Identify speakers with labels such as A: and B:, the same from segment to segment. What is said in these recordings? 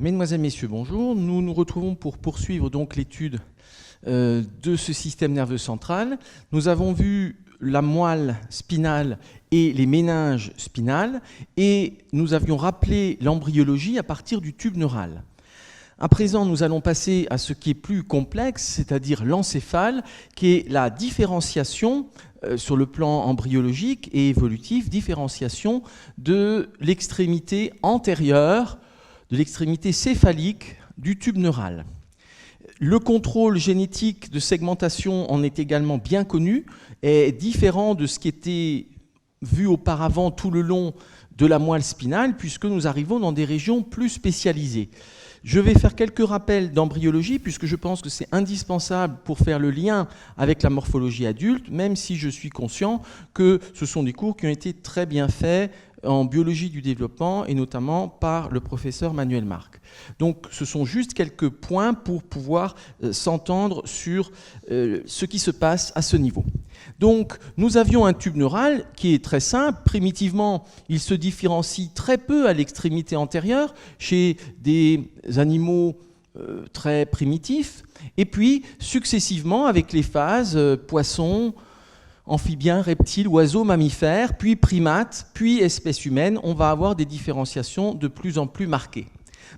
A: Mesdemoiselles, Messieurs, bonjour. Nous nous retrouvons pour poursuivre donc l'étude de ce système nerveux central. Nous avons vu la moelle spinale et les méninges spinales et nous avions rappelé l'embryologie à partir du tube neural. À présent, nous allons passer à ce qui est plus complexe, c'est-à-dire l'encéphale, qui est la différenciation sur le plan embryologique et évolutif, différenciation de l'extrémité antérieure, de l'extrémité céphalique du tube neural. Le contrôle génétique de segmentation en est également bien connu, est différent de ce qui était vu auparavant tout le long de la moelle spinale, puisque nous arrivons dans des régions plus spécialisées. Je vais faire quelques rappels d'embryologie, puisque je pense que c'est indispensable pour faire le lien avec la morphologie adulte, même si je suis conscient que ce sont des cours qui ont été très bien faits en biologie du développement, et notamment par le professeur Manuel Marc. Donc ce sont juste quelques points pour pouvoir s'entendre sur ce qui se passe à ce niveau. Donc nous avions un tube neural qui est très simple. Primitivement, il se différencie très peu à l'extrémité antérieure chez des animaux très primitifs. Et puis, successivement, avec les phases, poissons, amphibiens, reptiles, oiseaux, mammifères, puis primates, puis espèces humaines, on va avoir des différenciations de plus en plus marquées.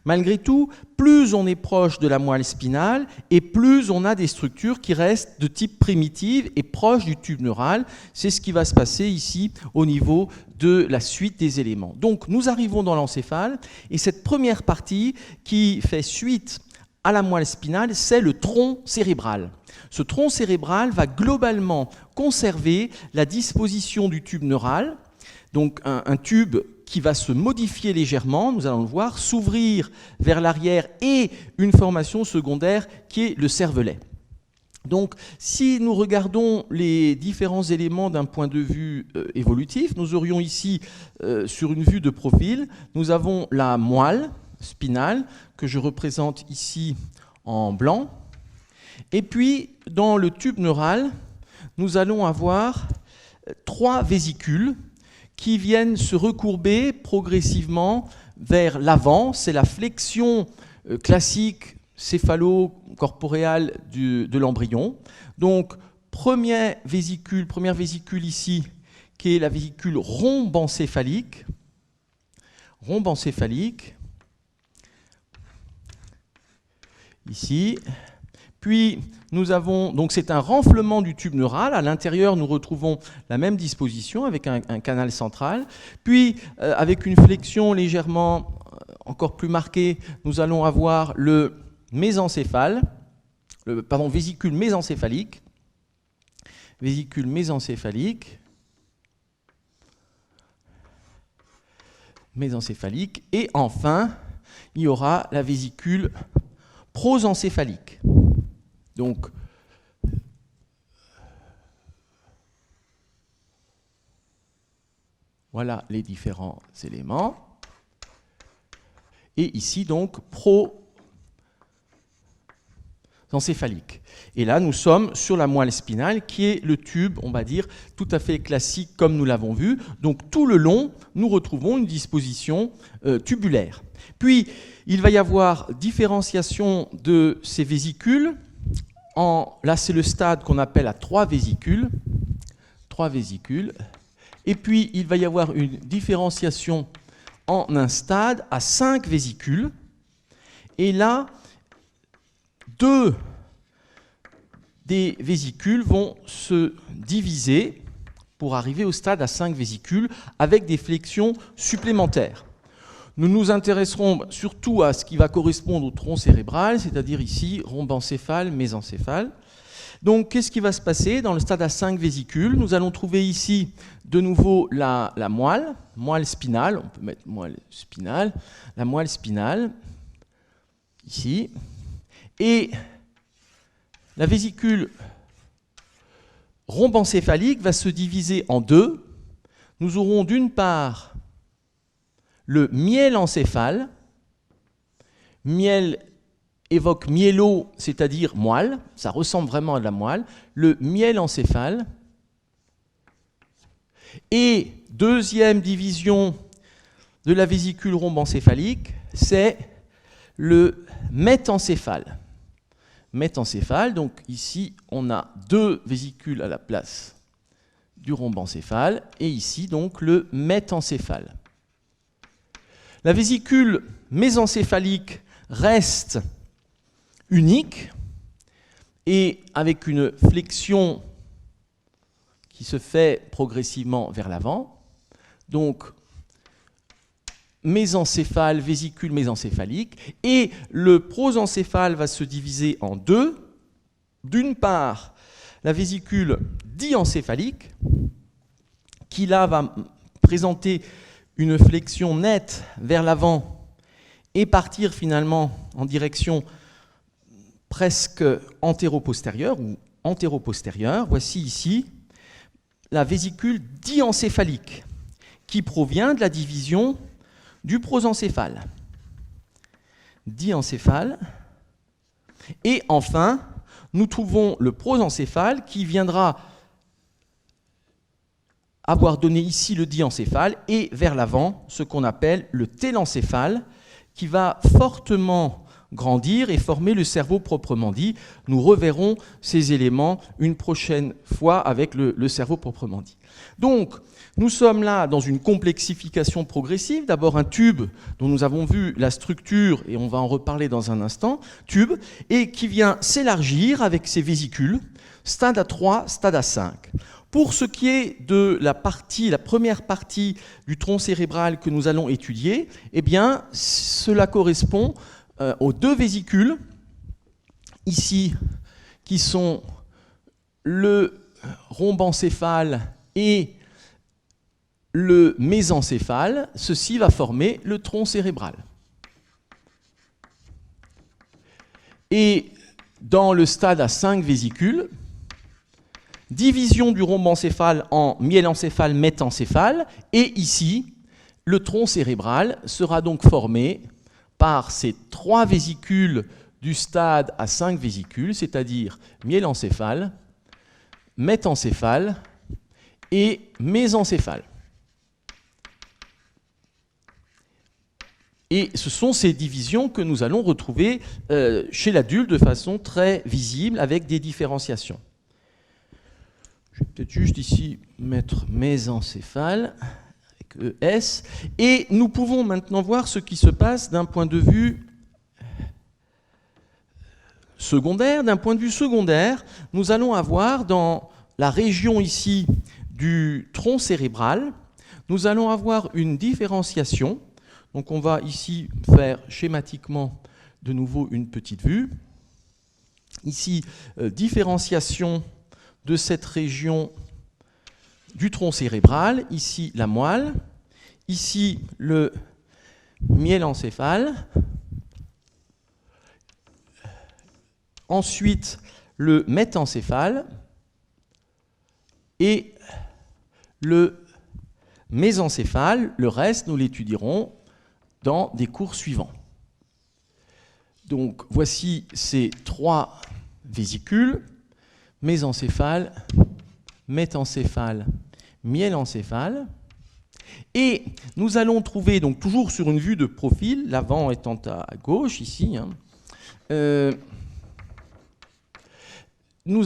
A: Malgré tout, plus on est proche de la moelle spinale et plus on a des structures qui restent de type primitive et proches du tube neural. C'est ce qui va se passer ici au niveau de la suite des éléments. Donc nous arrivons dans l'encéphale et cette première partie qui fait suite à la moelle spinale, c'est le tronc cérébral. Ce tronc cérébral va globalement conserver la disposition du tube neural, donc un tube qui va se modifier légèrement, nous allons le voir, s'ouvrir vers l'arrière et une formation secondaire qui est le cervelet. Donc, si nous regardons les différents éléments d'un point de vue évolutif, nous aurions ici, sur une vue de profil, nous avons la moelle spinale, que je représente ici en blanc. Et puis, dans le tube neural, nous allons avoir 3 vésicules qui viennent se recourber progressivement vers l'avant. C'est la flexion classique céphalo-corporéale de l'embryon. Donc, première vésicule ici, qui est la vésicule rhombencéphalique. Ici. Puis, nous avons, donc c'est un renflement du tube neural. À l'intérieur, nous retrouvons la même disposition avec un canal central. Puis, avec une flexion légèrement encore plus marquée, nous allons avoir le mésencéphale, vésicule mésencéphalique. Vésicule mésencéphalique. Et enfin, il y aura la vésicule prosencéphalique. Donc, voilà les différents éléments. Et ici, donc, prosencéphalique. Et là, nous sommes sur la moelle spinale, qui est le tube, on va dire, tout à fait classique, comme nous l'avons vu. Donc, tout le long, nous retrouvons une disposition tubulaire. Puis, il va y avoir différenciation de ces vésicules. Là, c'est le stade qu'on appelle à 3 vésicules. 3 vésicules. Et puis, il va y avoir une différenciation en un stade à 5 vésicules. Et là, 2 des vésicules vont se diviser pour arriver au stade à 5 vésicules avec des flexions supplémentaires. Nous nous intéresserons surtout à ce qui va correspondre au tronc cérébral, c'est-à-dire ici rhombencéphale, mésencéphale. Donc, qu'est-ce qui va se passer dans le stade à 5 vésicules? Nous allons trouver ici de nouveau la moelle spinale. On peut mettre moelle spinale. La moelle spinale, ici. Et la vésicule rhombencéphalique va se diviser en 2. Nous aurons d'une part le mielencéphale. Miel évoque mielo, c'est-à-dire moelle. Ça ressemble vraiment à de la moelle. Le mielencéphale. Et deuxième division de la vésicule rhombencéphalique, c'est le métencéphale. Métencéphale, donc ici, on a deux vésicules à la place du rhombencéphale, et ici, donc, le métencéphale. La vésicule mésencéphalique reste unique, et avec une flexion qui se fait progressivement vers l'avant. Donc, mésencéphale, vésicule mésencéphalique, et le prosencéphale va se diviser en deux. D'une part, la vésicule diencéphalique, qui là va présenter une flexion nette vers l'avant et partir finalement en direction presque antéro-postérieure ou antéro-postérieure. Voici ici la vésicule diencéphalique qui provient de la division du prosencéphale. Diencéphale. Et enfin, nous trouvons le prosencéphale qui viendra avoir donné ici le diencéphale et vers l'avant ce qu'on appelle le télencéphale qui va fortement grandir et former le cerveau proprement dit. Nous reverrons ces éléments une prochaine fois avec le cerveau proprement dit. Donc, nous sommes là dans une complexification progressive. D'abord un tube dont nous avons vu la structure, et on va en reparler dans un instant, tube, et qui vient s'élargir avec ses vésicules, stade A3, stade A5. Pour ce qui est de la première partie du tronc cérébral que nous allons étudier, eh bien, cela correspond aux deux vésicules, ici, qui sont le rhombencéphale et le mésencéphale. Ceci va former le tronc cérébral. Et dans le stade à 5 vésicules, division du rhombencéphale en myélencéphale, métencéphale, et ici, le tronc cérébral sera donc formé par ces 3 vésicules du stade à 5 vésicules, c'est-à-dire myélencéphale, métencéphale et mésencéphale. Et ce sont ces divisions que nous allons retrouver chez l'adulte de façon très visible avec des différenciations. Je vais peut-être juste ici mettre mésencéphale avec ES. Et nous pouvons maintenant voir ce qui se passe d'un point de vue secondaire. D'un point de vue secondaire, nous allons avoir dans la région ici du tronc cérébral, nous allons avoir une différenciation. Donc on va ici faire schématiquement de nouveau une petite vue. Ici, différenciation de cette région du tronc cérébral. Ici, la moelle. Ici, le myélencéphale. Ensuite, le métencéphale. Et le mésencéphale. Le reste, nous l'étudierons dans des cours suivants. Donc, voici ces 3 vésicules, mésencéphale, métencéphale, myélencéphale. Et nous allons trouver, donc toujours sur une vue de profil, l'avant étant à gauche, ici, nous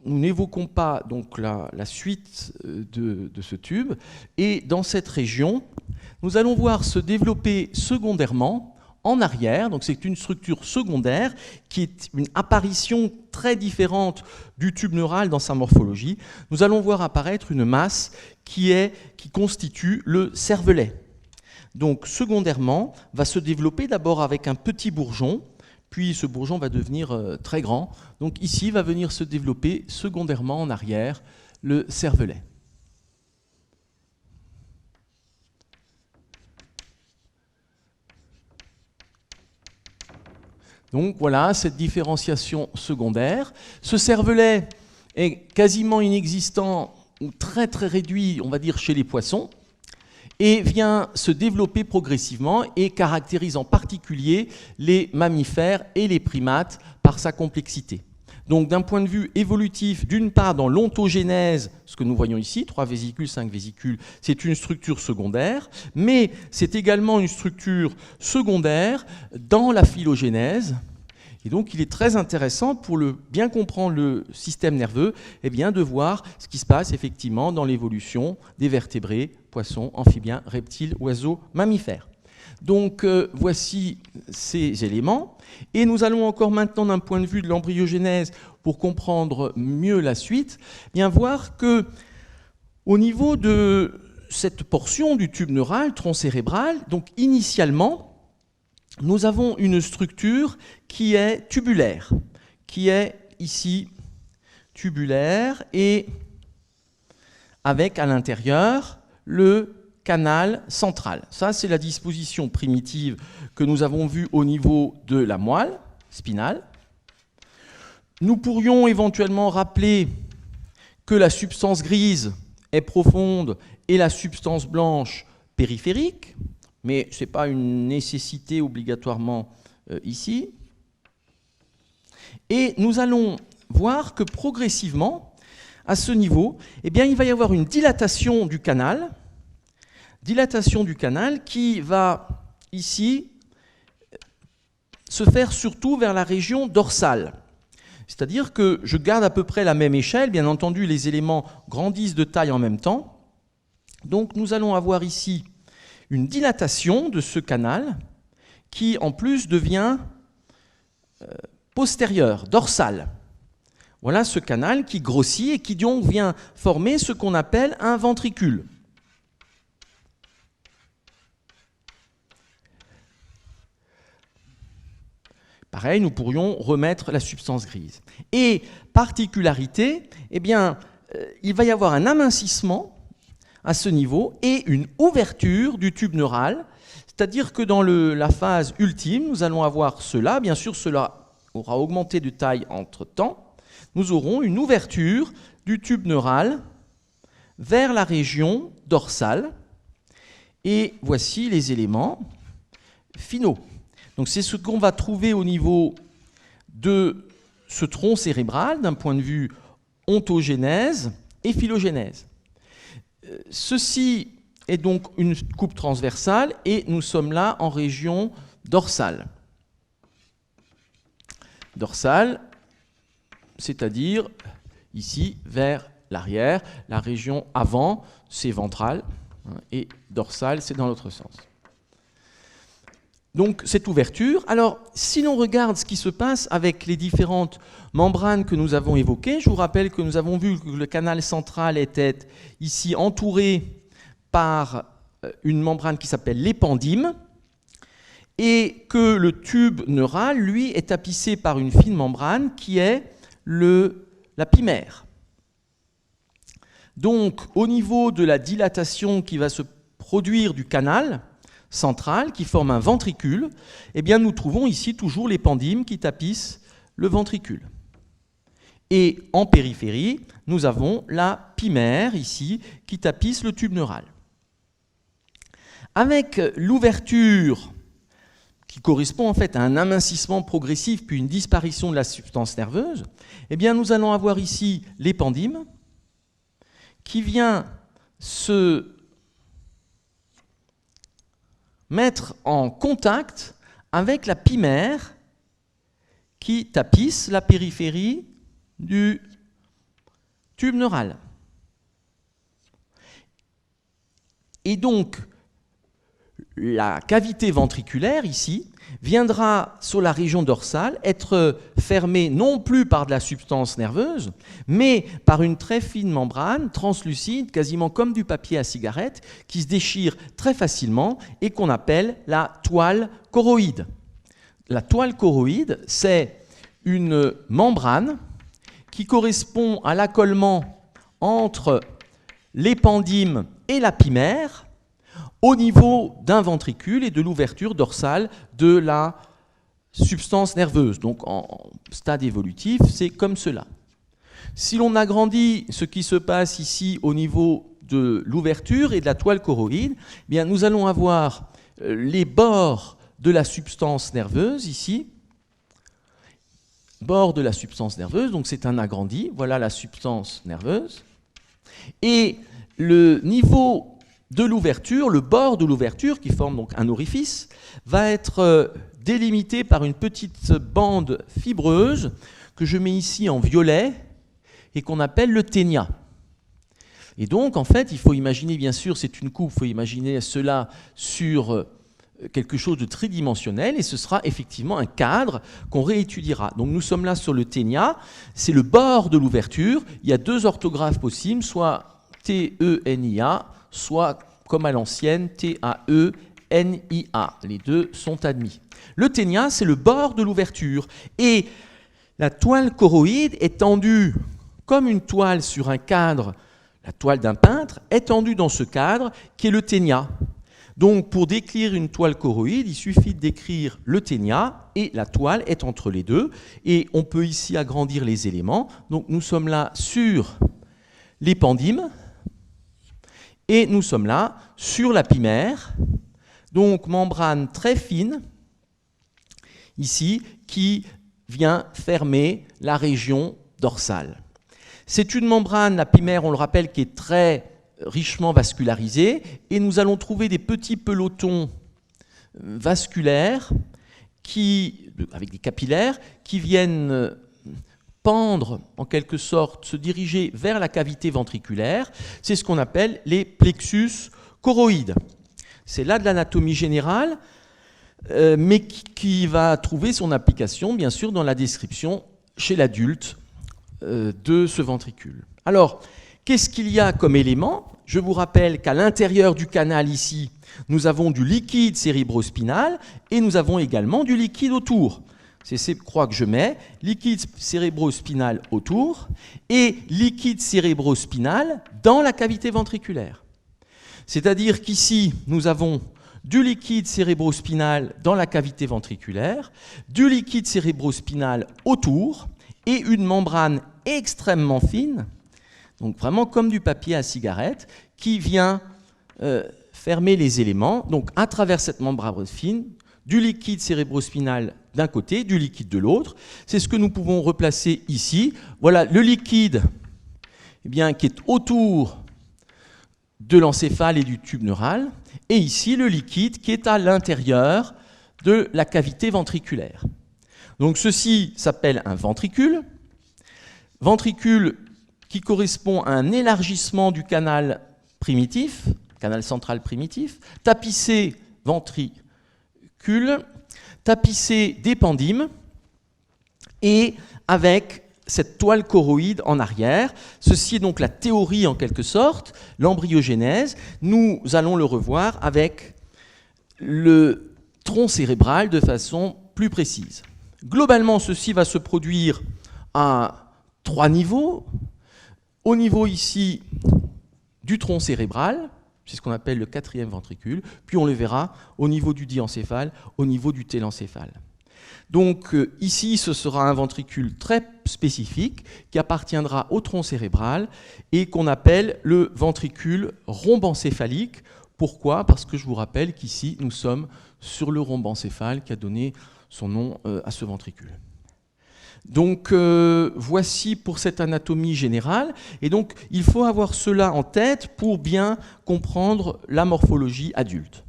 A: n'évoquons pas donc la suite de ce tube, et dans cette région, nous allons voir se développer secondairement, en arrière, donc c'est une structure secondaire qui est une apparition très différente du tube neural dans sa morphologie. Nous allons voir apparaître une masse qui constitue le cervelet. Donc secondairement, va se développer d'abord avec un petit bourgeon, puis ce bourgeon va devenir très grand. Donc ici va venir se développer secondairement en arrière le cervelet. Donc voilà cette différenciation secondaire. Ce cervelet est quasiment inexistant ou très très réduit, on va dire, chez les poissons, et vient se développer progressivement et caractérise en particulier les mammifères et les primates par sa complexité. Donc d'un point de vue évolutif, d'une part dans l'ontogénèse, ce que nous voyons ici, 3 vésicules, 5 vésicules, c'est une structure secondaire, mais c'est également une structure secondaire dans la phylogénèse. Et donc il est très intéressant pour bien comprendre le système nerveux, eh bien, de voir ce qui se passe effectivement dans l'évolution des vertébrés, poissons, amphibiens, reptiles, oiseaux, mammifères. Donc voici ces éléments. Et nous allons encore maintenant, d'un point de vue de l'embryogénèse, pour comprendre mieux la suite, bien voir que au niveau de cette portion du tube neural, tronc cérébral, donc initialement, nous avons une structure qui est tubulaire, qui est ici tubulaire et avec à l'intérieur le canal central. Ça, c'est la disposition primitive que nous avons vue au niveau de la moelle spinale. Nous pourrions éventuellement rappeler que la substance grise est profonde et la substance blanche périphérique, mais ce n'est pas une nécessité obligatoirement ici. Et nous allons voir que progressivement, à ce niveau, eh bien, il va y avoir une dilatation du canal qui va ici se faire surtout vers la région dorsale. C'est-à-dire que je garde à peu près la même échelle, bien entendu les éléments grandissent de taille en même temps. Donc nous allons avoir ici une dilatation de ce canal qui en plus devient postérieur, dorsal. Voilà ce canal qui grossit et qui donc vient former ce qu'on appelle un ventricule. Pareil, nous pourrions remettre la substance grise. Et particularité, eh bien, il va y avoir un amincissement à ce niveau et une ouverture du tube neural, c'est-à-dire que dans la phase ultime, nous allons avoir cela, bien sûr cela aura augmenté de taille entre-temps, nous aurons une ouverture du tube neural vers la région dorsale, et voici les éléments finaux. Donc c'est ce qu'on va trouver au niveau de ce tronc cérébral d'un point de vue ontogénèse et phylogénèse. Ceci est donc une coupe transversale et nous sommes là en région dorsale. Dorsale, c'est-à-dire ici vers l'arrière, la région avant c'est ventral et dorsale c'est dans l'autre sens. Donc cette ouverture, alors si l'on regarde ce qui se passe avec les différentes membranes que nous avons évoquées, je vous rappelle que nous avons vu que le canal central était ici entouré par une membrane qui s'appelle l'épendyme et que le tube neural, lui, est tapissé par une fine membrane qui est la pymère. Donc au niveau de la dilatation qui va se produire du canal central qui forme un ventricule, eh bien nous trouvons ici toujours l'épendyme qui tapisse le ventricule. Et en périphérie, nous avons la pymère ici qui tapisse le tube neural. Avec l'ouverture qui correspond en fait à un amincissement progressif puis une disparition de la substance nerveuse, eh bien nous allons avoir ici l'épendyme qui vient se mettre en contact avec la pymère qui tapisse la périphérie du tube neural. Et donc, la cavité ventriculaire, ici, viendra sur la région dorsale être fermée non plus par de la substance nerveuse, mais par une très fine membrane translucide, quasiment comme du papier à cigarette, qui se déchire très facilement et qu'on appelle la toile choroïde. La toile choroïde, c'est une membrane qui correspond à l'accollement entre l'épendyme et la pymère, au niveau d'un ventricule et de l'ouverture dorsale de la substance nerveuse. Donc en stade évolutif, c'est comme cela. Si l'on agrandit ce qui se passe ici au niveau de l'ouverture et de la toile choroïde, eh bien nous allons avoir les bords de la substance nerveuse ici, bord de la substance nerveuse, donc c'est un agrandi, voilà la substance nerveuse, et le niveau de l'ouverture, le bord de l'ouverture, qui forme donc un orifice, va être délimité par une petite bande fibreuse que je mets ici en violet et qu'on appelle le ténia. Et donc, en fait, il faut imaginer, bien sûr, c'est une coupe, il faut imaginer cela sur quelque chose de tridimensionnel, et ce sera effectivement un cadre qu'on réétudiera. Donc nous sommes là sur le ténia, c'est le bord de l'ouverture, il y a deux orthographes possibles, soit T-E-N-I-A, soit comme à l'ancienne, T-A-E-N-I-A. Les deux sont admis. Le ténia, c'est le bord de l'ouverture, et la toile choroïde est tendue comme une toile sur un cadre, la toile d'un peintre, est tendue dans ce cadre qui est le ténia. Donc, pour décrire une toile choroïde, il suffit de décrire le ténia et la toile est entre les deux. Et on peut ici agrandir les éléments. Donc, nous sommes là sur l'épendyme et nous sommes là sur la pymère. Donc, membrane très fine, ici, qui vient fermer la région dorsale. C'est une membrane, la pymère, on le rappelle, qui est très richement vascularisée, et nous allons trouver des petits pelotons vasculaires avec des capillaires qui viennent pendre, en quelque sorte, se diriger vers la cavité ventriculaire. C'est ce qu'on appelle les plexus choroïdes. C'est là de l'anatomie générale, mais qui va trouver son application, bien sûr, dans la description chez l'adulte de ce ventricule. Alors, qu'est-ce qu'il y a comme élément? Je vous rappelle qu'à l'intérieur du canal ici, nous avons du liquide cérébrospinal et nous avons également du liquide autour. C'est ces croix que je mets, liquide cérébrospinal autour et liquide cérébrospinal dans la cavité ventriculaire. C'est-à-dire qu'ici, nous avons du liquide cérébrospinal dans la cavité ventriculaire, du liquide cérébrospinal autour et une membrane extrêmement fine, donc vraiment comme du papier à cigarette, qui vient fermer les éléments. Donc à travers cette membrane fine, du liquide cérébrospinal d'un côté, du liquide de l'autre. C'est ce que nous pouvons replacer ici. Voilà le liquide qui est autour de l'encéphale et du tube neural. Et ici, le liquide qui est à l'intérieur de la cavité ventriculaire. Donc ceci s'appelle un ventricule. Ventricule qui correspond à un élargissement du canal primitif, canal central primitif, tapissé ventricule, tapissé d'épendyme, et avec cette toile choroïde en arrière. Ceci est donc la théorie en quelque sorte, l'embryogénèse. Nous allons le revoir avec le tronc cérébral de façon plus précise. Globalement, ceci va se produire à 3 niveaux. Au niveau ici du tronc cérébral, c'est ce qu'on appelle le 4e ventricule, puis on le verra au niveau du diencéphale, au niveau du télencéphale. Donc ici, ce sera un ventricule très spécifique qui appartiendra au tronc cérébral et qu'on appelle le ventricule rhombencéphalique. Pourquoi? Parce que je vous rappelle qu'ici, nous sommes sur le rhombencéphale qui a donné son nom à ce ventricule. Donc voici pour cette anatomie générale, et donc il faut avoir cela en tête pour bien comprendre la morphologie adulte.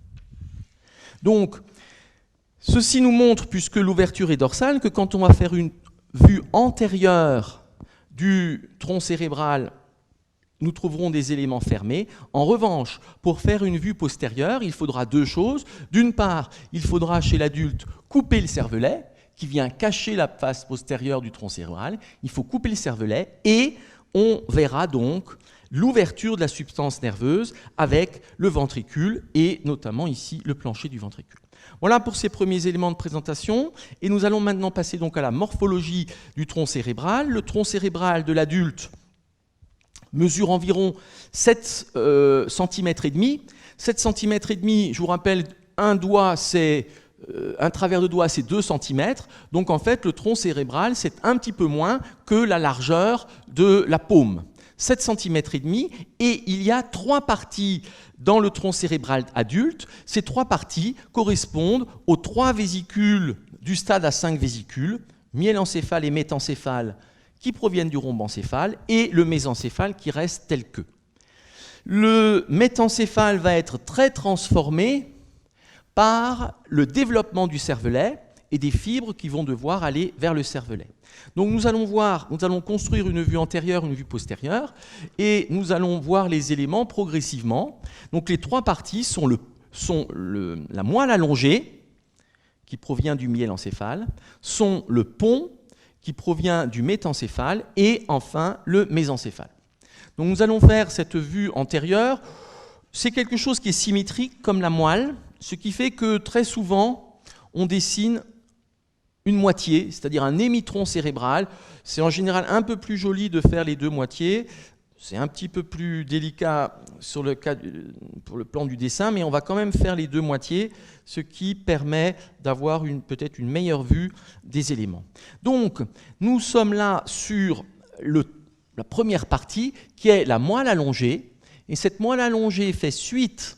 A: Donc ceci nous montre, puisque l'ouverture est dorsale, que quand on va faire une vue antérieure du tronc cérébral, nous trouverons des éléments fermés. En revanche, pour faire une vue postérieure, il faudra 2 choses. D'une part, il faudra chez l'adulte couper le cervelet, qui vient cacher la face postérieure du tronc cérébral. Il faut couper le cervelet et on verra donc l'ouverture de la substance nerveuse avec le ventricule et notamment ici le plancher du ventricule. Voilà pour ces premiers éléments de présentation, et nous allons maintenant passer donc à la morphologie du tronc cérébral. Le tronc cérébral de l'adulte mesure environ 7 cm et demi. 7 cm et demi, je vous rappelle, un travers de doigt, c'est 2 cm. Donc en fait, le tronc cérébral, c'est un petit peu moins que la largeur de la paume. 7 cm et demi, et il y a 3 parties dans le tronc cérébral adulte. Ces 3 parties correspondent aux 3 vésicules du stade à 5 vésicules, myélencéphale et métencéphale qui proviennent du rhombencéphale et le mésencéphale qui reste tel que. Le métencéphale va être très transformé par le développement du cervelet et des fibres qui vont devoir aller vers le cervelet. Donc nous allons construire une vue antérieure, une vue postérieure, et nous allons voir les éléments progressivement. Donc les trois parties sont la moelle allongée, qui provient du myélencéphale, sont le pont, qui provient du métencéphale, et enfin le mésencéphale. Donc nous allons faire cette vue antérieure. C'est quelque chose qui est symétrique comme la moelle, ce qui fait que très souvent, on dessine une moitié, c'est-à-dire un émitron cérébral. C'est en général un peu plus joli de faire les deux moitiés. C'est un petit peu plus délicat pour le plan du dessin, mais on va quand même faire les deux moitiés, ce qui permet d'avoir peut-être une meilleure vue des éléments. Donc, nous sommes là sur la première partie, qui est la moelle allongée. Et cette moelle allongée fait suite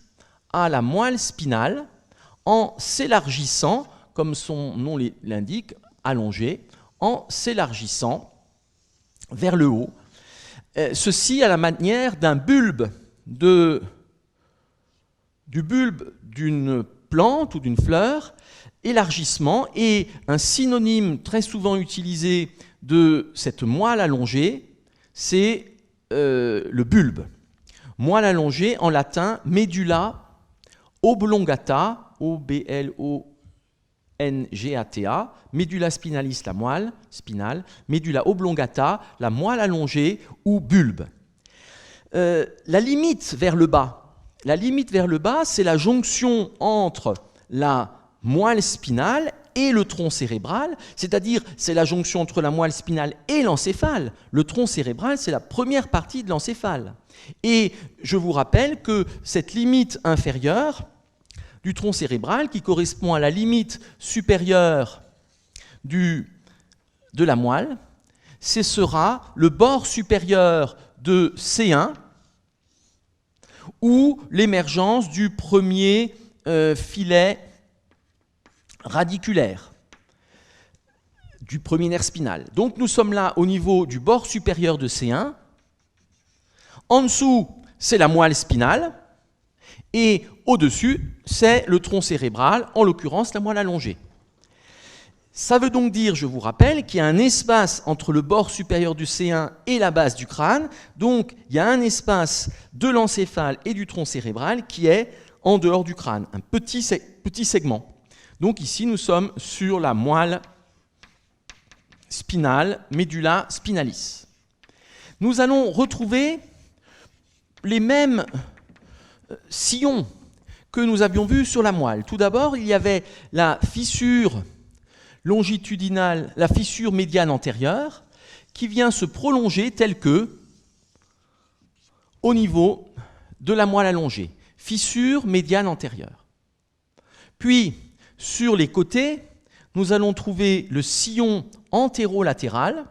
A: à la moelle spinale en s'élargissant, comme son nom l'indique, allongée, en s'élargissant vers le haut. Ceci à la manière d'un bulbe, du bulbe d'une plante ou d'une fleur, élargissement, et un synonyme très souvent utilisé de cette moelle allongée, c'est le bulbe. Moelle allongée, en latin, medulla oblongata, O-B-L-O-N-G-A-T-A, medulla spinalis, la moelle spinale, medulla oblongata, la moelle allongée ou bulbe. La limite vers le bas, c'est la jonction entre la moelle spinale et le tronc cérébral, c'est-à-dire c'est la jonction entre la moelle spinale et l'encéphale. Le tronc cérébral, c'est la première partie de l'encéphale. Et je vous rappelle que cette limite inférieure du tronc cérébral, qui correspond à la limite supérieure de la moelle, ce sera le bord supérieur de C1 ou l'émergence du premier filet radiculaire, du premier nerf spinal. Donc nous sommes là au niveau du bord supérieur de C1. En dessous, c'est la moelle spinale. Et au-dessus, c'est le tronc cérébral, en l'occurrence la moelle allongée. Ça veut donc dire, je vous rappelle, qu'il y a un espace entre le bord supérieur du C1 et la base du crâne. Donc, il y a un espace de l'encéphale et du tronc cérébral qui est en dehors du crâne, un petit segment. Donc ici, nous sommes sur la moelle spinale, medulla spinalis. Nous allons retrouver les mêmes sillons que nous avions vus sur la moelle. Tout d'abord, il y avait la fissure longitudinale, la fissure médiane antérieure, qui vient se prolonger telle que au niveau de la moelle allongée. Fissure médiane antérieure. Puis, sur les côtés, nous allons trouver le sillon antérolatéral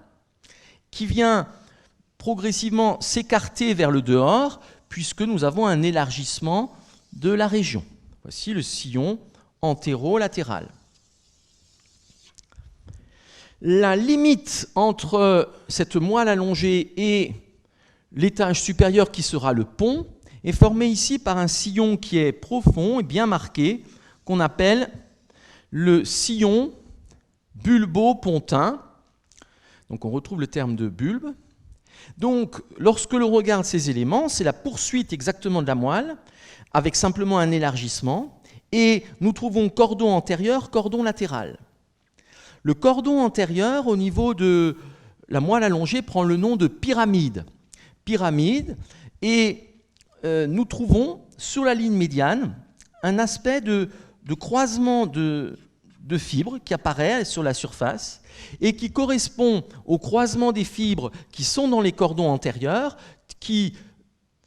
A: qui vient progressivement s'écarter vers le dehors puisque nous avons un élargissement de la région. Voici le sillon antérolatéral. La limite entre cette moelle allongée et l'étage supérieur qui sera le pont est formée ici par un sillon qui est profond et bien marqué qu'on appelle le sillon bulbo-pontin. Donc on retrouve le terme de bulbe. Donc lorsque l'on regarde ces éléments, c'est la poursuite exactement de la moelle avec simplement un élargissement et nous trouvons cordon antérieur, cordon latéral. Le cordon antérieur au niveau de la moelle allongée prend le nom de pyramide. Pyramide et nous trouvons sur la ligne médiane un aspect de croisement de fibres qui apparaît sur la surface et qui correspond au croisement des fibres qui sont dans les cordons antérieurs, qui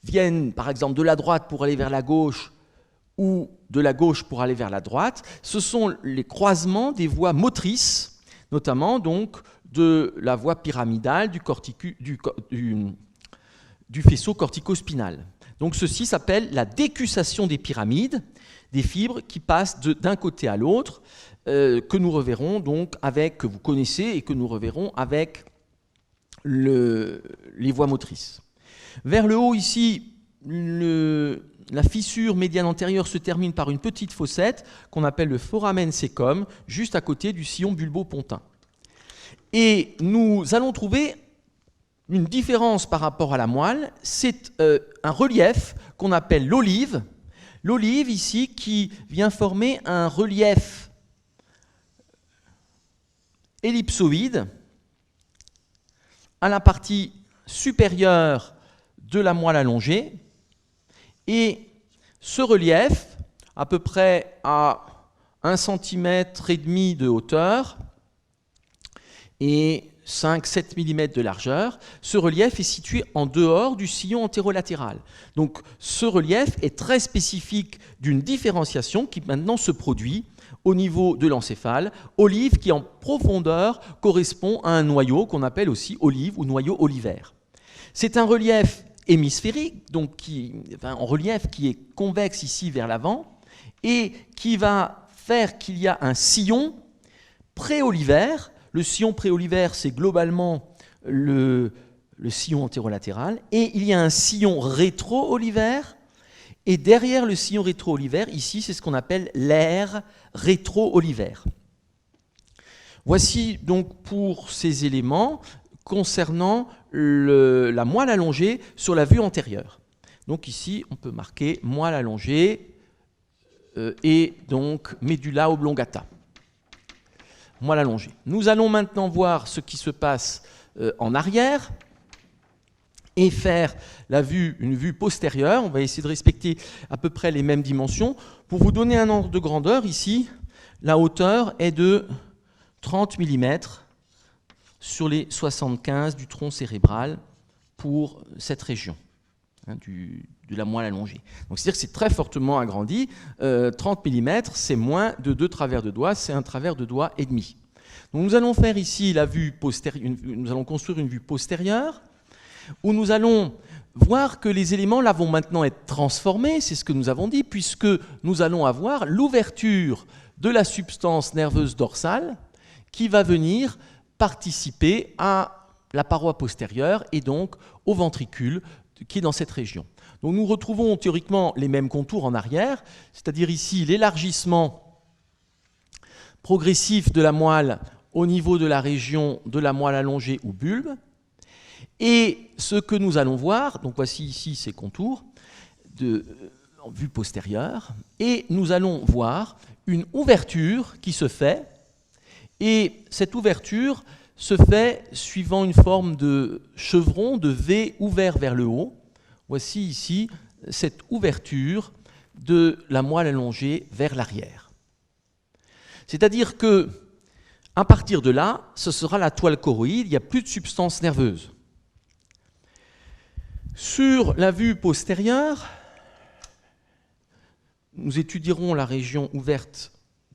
A: viennent par exemple de la droite pour aller vers la gauche ou de la gauche pour aller vers la droite. Ce sont les croisements des voies motrices, notamment donc de la voie pyramidale du faisceau cortico-spinal. Donc ceci s'appelle la décussation des pyramides, des fibres qui passent d'un côté à l'autre que nous reverrons donc avec, que vous connaissez et que nous reverrons avec les voies motrices. Vers le haut ici, la fissure médiane antérieure se termine par une petite fossette qu'on appelle le foramen cecum, juste à côté du sillon bulbo-pontin. Et nous allons trouver une différence par rapport à la moelle, c'est un relief qu'on appelle l'olive. L'olive ici qui vient former un relief ellipsoïde à la partie supérieure de la moelle allongée. Et ce relief, à peu près à 1,5 cm de hauteur et 5-7 mm de largeur, ce relief est situé en dehors du sillon antérolatéral. Donc ce relief est très spécifique d'une différenciation qui maintenant se produit au niveau de l'encéphale, olive qui en profondeur correspond à un noyau qu'on appelle aussi olive ou noyau olivaire. C'est un relief hémisphérique, donc un relief qui est convexe ici vers l'avant et qui va faire qu'il y a un sillon préolivaire. Le sillon préolivaire, c'est globalement le sillon antérolatéral, et il y a un sillon rétro-olivaire, et derrière le sillon rétro-olivaire, ici, c'est ce qu'on appelle l'aire rétro-olivaire. Voici donc pour ces éléments concernant la moelle allongée sur la vue antérieure. Donc ici, on peut marquer moelle allongée et donc medulla oblongata. Moelle allongée. Nous allons maintenant voir ce qui se passe en arrière et faire une vue postérieure. On va essayer de respecter à peu près les mêmes dimensions. Pour vous donner un ordre de grandeur, ici, la hauteur est de 30 mm sur les 75 du tronc cérébral pour cette région de la moelle allongée. Donc c'est-à-dire que c'est très fortement agrandi. 30 mm, c'est moins de 2 travers de doigt, c'est un travers de doigt et demi. Donc nous allons faire ici la vue postérieure, nous allons construire une vue postérieure où nous allons voir que les éléments là vont maintenant être transformés, c'est ce que nous avons dit, puisque nous allons avoir l'ouverture de la substance nerveuse dorsale qui va venir participer à la paroi postérieure et donc au ventricule qui est dans cette région. Donc nous retrouvons théoriquement les mêmes contours en arrière, c'est-à-dire ici l'élargissement progressif de la moelle au niveau de la région de la moelle allongée ou bulbe. Et ce que nous allons voir, donc voici ici ces contours en vue postérieure, et nous allons voir une ouverture qui se fait, et cette ouverture se fait suivant une forme de chevron, de V ouvert vers le haut. Voici ici cette ouverture de la moelle allongée vers l'arrière. C'est-à-dire que, à partir de là, ce sera la toile choroïde, il n'y a plus de substance nerveuse. Sur la vue postérieure, nous étudierons la région ouverte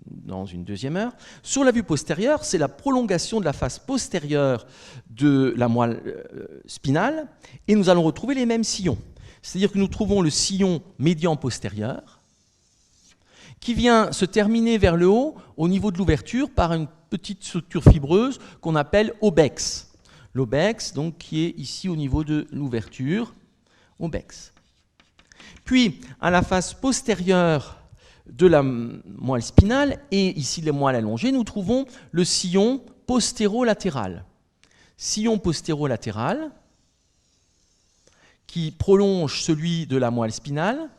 A: dans une deuxième heure. Sur la vue postérieure, c'est la prolongation de la face postérieure de la moelle spinale, et nous allons retrouver les mêmes sillons. C'est-à-dire que nous trouvons le sillon médian postérieur, qui vient se terminer vers le haut, au niveau de l'ouverture, par une petite structure fibreuse qu'on appelle obex. L'obex, donc, qui est ici au niveau de l'ouverture, obex. Puis, à la face postérieure de la moelle spinale, et ici les moelles allongées, nous trouvons le sillon postérolatéral. Sillon postérolatéral, qui prolonge celui de la moelle spinale,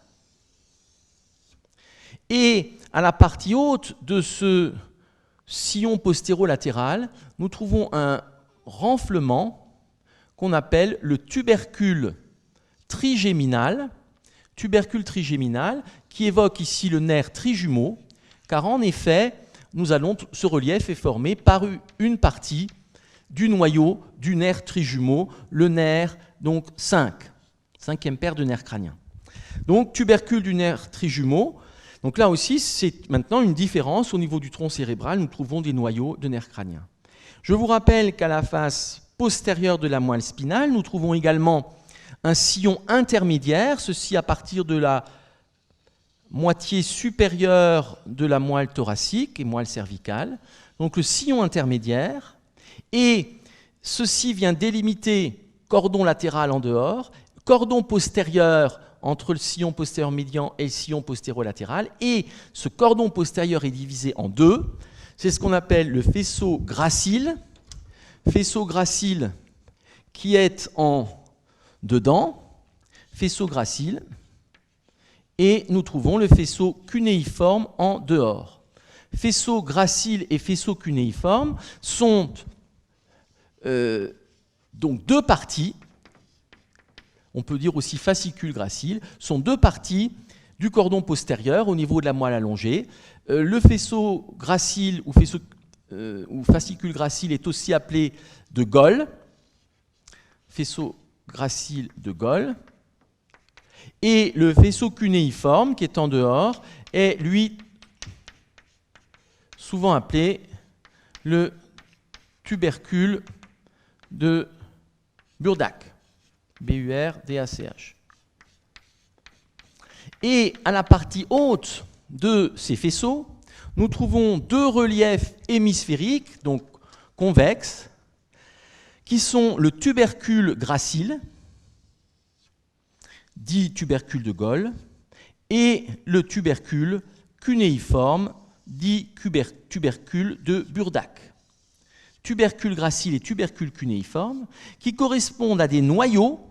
A: et à la partie haute de ce sillon postérolatéral, nous trouvons un renflement qu'on appelle le tubercule trigéminal, qui évoque ici le nerf trijumeau, car en effet, ce relief est formé par une partie du noyau du nerf trijumeau, le nerf donc 5, cinquième paire de nerfs crâniens. Donc tubercule du nerf trijumeau. Donc là aussi, c'est maintenant une différence au niveau du tronc cérébral, nous trouvons des noyaux de nerfs crâniens. Je vous rappelle qu'à la face postérieure de la moelle spinale, nous trouvons également un sillon intermédiaire, ceci à partir de la moitié supérieure de la moelle thoracique et moelle cervicale, donc le sillon intermédiaire, et ceci vient délimiter cordon latéral en dehors, cordon postérieur entre le sillon postérieur médian et le sillon postérieur-latéral, et ce cordon postérieur est divisé en deux. C'est ce qu'on appelle le faisceau gracile qui est en dedans, faisceau gracile, et nous trouvons le faisceau cunéiforme en dehors. Faisceau gracile et faisceau cunéiforme sont donc deux parties, on peut dire aussi fascicule gracile, sont deux parties du cordon postérieur au niveau de la moelle allongée. Le faisceau gracile ou fascicule gracile est aussi appelé de Goll, faisceau gracile de Goll, et le faisceau cunéiforme qui est en dehors est lui souvent appelé le tubercule de Burdack, B-U-R-D-A-C-H. Et à la partie haute de ces faisceaux, nous trouvons deux reliefs hémisphériques, donc convexes, qui sont le tubercule gracile, dit tubercule de Goll, et le tubercule cunéiforme, dit tubercule de Burdack. Tubercule gracile et tubercule cunéiforme, qui correspondent à des noyaux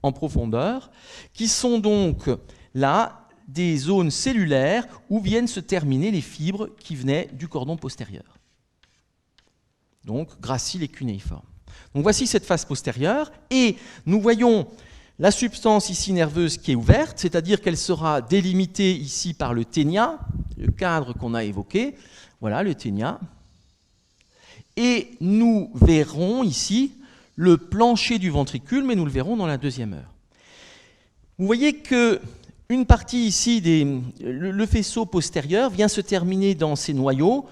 A: en profondeur, qui sont donc là des zones cellulaires où viennent se terminer les fibres qui venaient du cordon postérieur. Donc gracile et cunéiforme. Donc voici cette face postérieure, et nous voyons la substance ici nerveuse qui est ouverte, c'est-à-dire qu'elle sera délimitée ici par le ténia, le cadre qu'on a évoqué. Voilà le ténia. Et nous verrons ici le plancher du ventricule, mais nous le verrons dans la deuxième heure. Vous voyez qu'une partie ici, le faisceau postérieur, vient se terminer dans ces noyaux,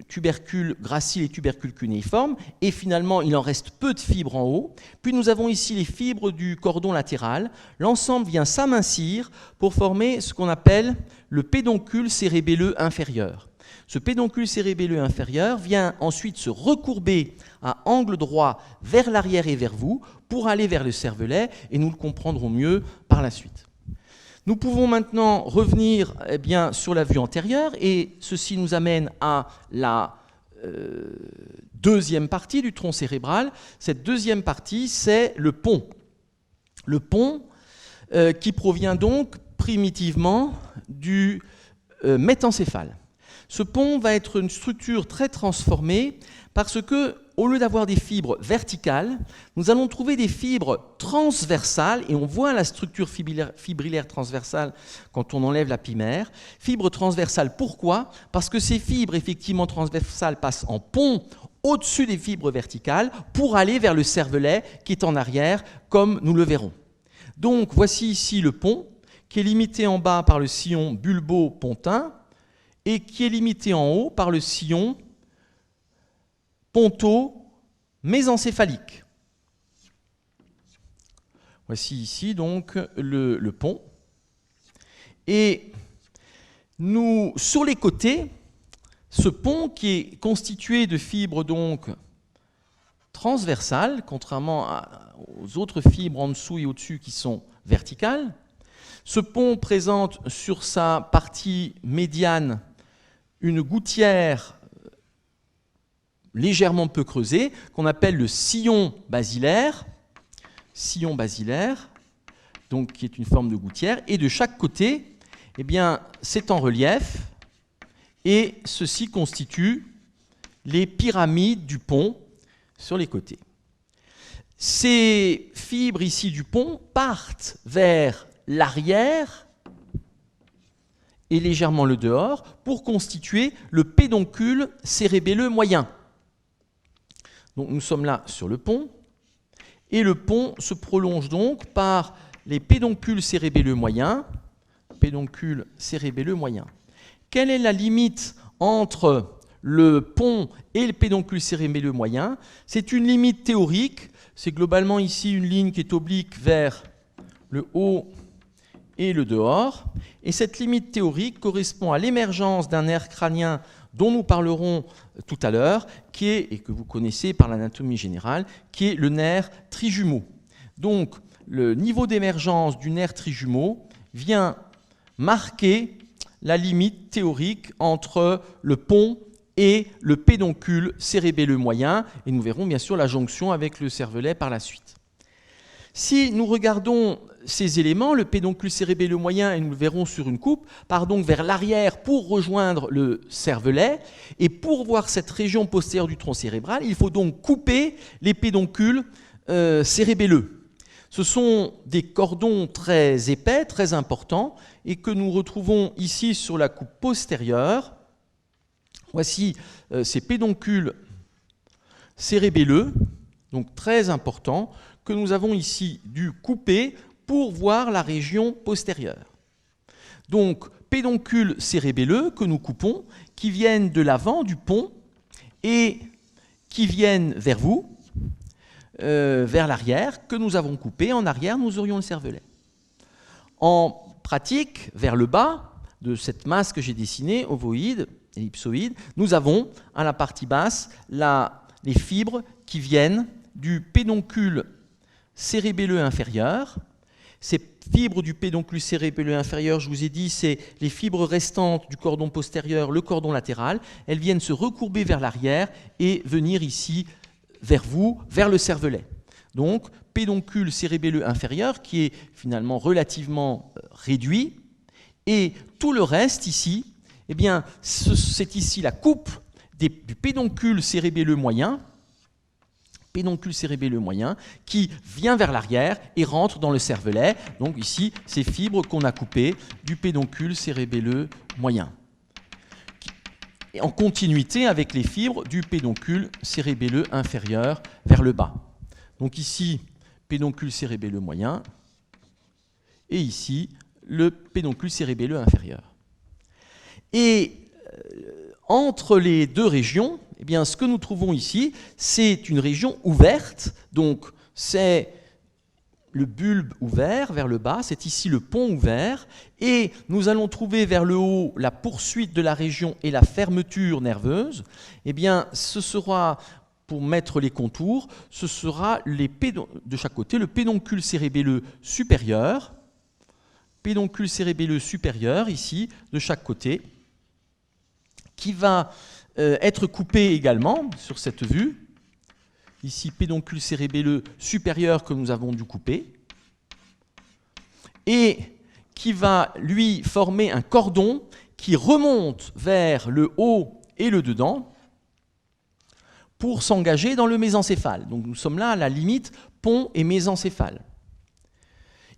A: tubercule gracile et tubercule cunéiforme, et finalement il en reste peu de fibres en haut. Puis nous avons ici les fibres du cordon latéral. L'ensemble vient s'amincir pour former ce qu'on appelle le pédoncule cérébelleux inférieur. Ce pédoncule cérébelleux inférieur vient ensuite se recourber à angle droit vers l'arrière et vers vous pour aller vers le cervelet, et nous le comprendrons mieux par la suite. Nous pouvons maintenant revenir sur la vue antérieure, et ceci nous amène à la deuxième partie du tronc cérébral. Cette deuxième partie, c'est le pont. Le pont qui provient donc primitivement du métencéphale. Ce pont va être une structure très transformée parce que, au lieu d'avoir des fibres verticales, nous allons trouver des fibres transversales, et on voit la structure fibrillaire transversale quand on enlève la pimère. Fibres transversales, pourquoi? Parce que ces fibres, effectivement transversales, passent en pont au-dessus des fibres verticales pour aller vers le cervelet qui est en arrière, comme nous le verrons. Donc, voici ici le pont, qui est limité en bas par le sillon bulbo-pontin, et qui est limité en haut par le sillon ponto-mésencéphalique. Voici ici donc le pont. Et nous, sur les côtés, ce pont qui est constitué de fibres donc transversales, contrairement aux autres fibres en dessous et au-dessus qui sont verticales. Ce pont présente sur sa partie médiane une gouttière légèrement peu creusée, qu'on appelle le sillon basilaire, donc qui est une forme de gouttière, et de chaque côté, eh bien, c'est en relief, et ceci constitue les pyramides du pont sur les côtés. Ces fibres ici du pont partent vers l'arrière et légèrement le dehors pour constituer le pédoncule cérébelleux moyen. Donc nous sommes là sur le pont, et le pont se prolonge donc par les pédoncules cérébelleux moyens. Quelle est la limite entre le pont et le pédoncule cérébelleux moyen? C'est une limite théorique, c'est globalement ici une ligne qui est oblique vers le haut et le dehors. Et cette limite théorique correspond à l'émergence d'un nerf crânien dont nous parlerons tout à l'heure, qui est, et que vous connaissez par l'anatomie générale, qui est le nerf trijumeau. Donc, le niveau d'émergence du nerf trijumeau vient marquer la limite théorique entre le pont et le pédoncule cérébelleux moyen, et nous verrons bien sûr la jonction avec le cervelet par la suite. Si nous regardons ces éléments, le pédoncule cérébelleux moyen, et nous le verrons sur une coupe, part donc vers l'arrière pour rejoindre le cervelet, et pour voir cette région postérieure du tronc cérébral, il faut donc couper les pédoncules cérébelleux. Ce sont des cordons très épais, très importants, et que nous retrouvons ici sur la coupe postérieure. Voici ces pédoncules cérébelleux, donc très importants, que nous avons ici dû couper pour voir la région postérieure. Donc, pédoncules cérébelleux que nous coupons, qui viennent de l'avant du pont et qui viennent vers vous, vers l'arrière, que nous avons coupé. En arrière, nous aurions le cervelet. En pratique, vers le bas de cette masse que j'ai dessinée, ovoïde, ellipsoïde, nous avons à la partie basse les fibres qui viennent du pédoncule cérébelleux inférieur. Ces fibres du pédoncule cérébelleux inférieur, je vous ai dit, c'est les fibres restantes du cordon postérieur, le cordon latéral. Elles viennent se recourber vers l'arrière et venir ici vers vous, vers le cervelet. Donc, pédoncule cérébelleux inférieur qui est finalement relativement réduit. Et tout le reste ici, eh bien, c'est ici la coupe du pédoncule cérébelleux moyen, qui vient vers l'arrière et rentre dans le cervelet. Donc ici, ces fibres qu'on a coupées du pédoncule cérébelleux moyen, en continuité avec les fibres du pédoncule cérébelleux inférieur vers le bas. Donc ici, pédoncule cérébelleux moyen, et ici, le pédoncule cérébelleux inférieur. Et entre les deux régions, eh bien, ce que nous trouvons ici, c'est une région ouverte. Donc, c'est le bulbe ouvert vers le bas, c'est ici le pont ouvert, et nous allons trouver vers le haut la poursuite de la région et la fermeture nerveuse. Eh bien, ce sera, pour mettre les contours, ce sera de chaque côté le pédoncule cérébelleux supérieur, ici, de chaque côté, qui va être coupé également sur cette vue. Ici, pédoncule cérébelleux supérieur que nous avons dû couper, et qui va, lui, former un cordon qui remonte vers le haut et le dedans pour s'engager dans le mésencéphale. Donc nous sommes là à la limite pont et mésencéphale.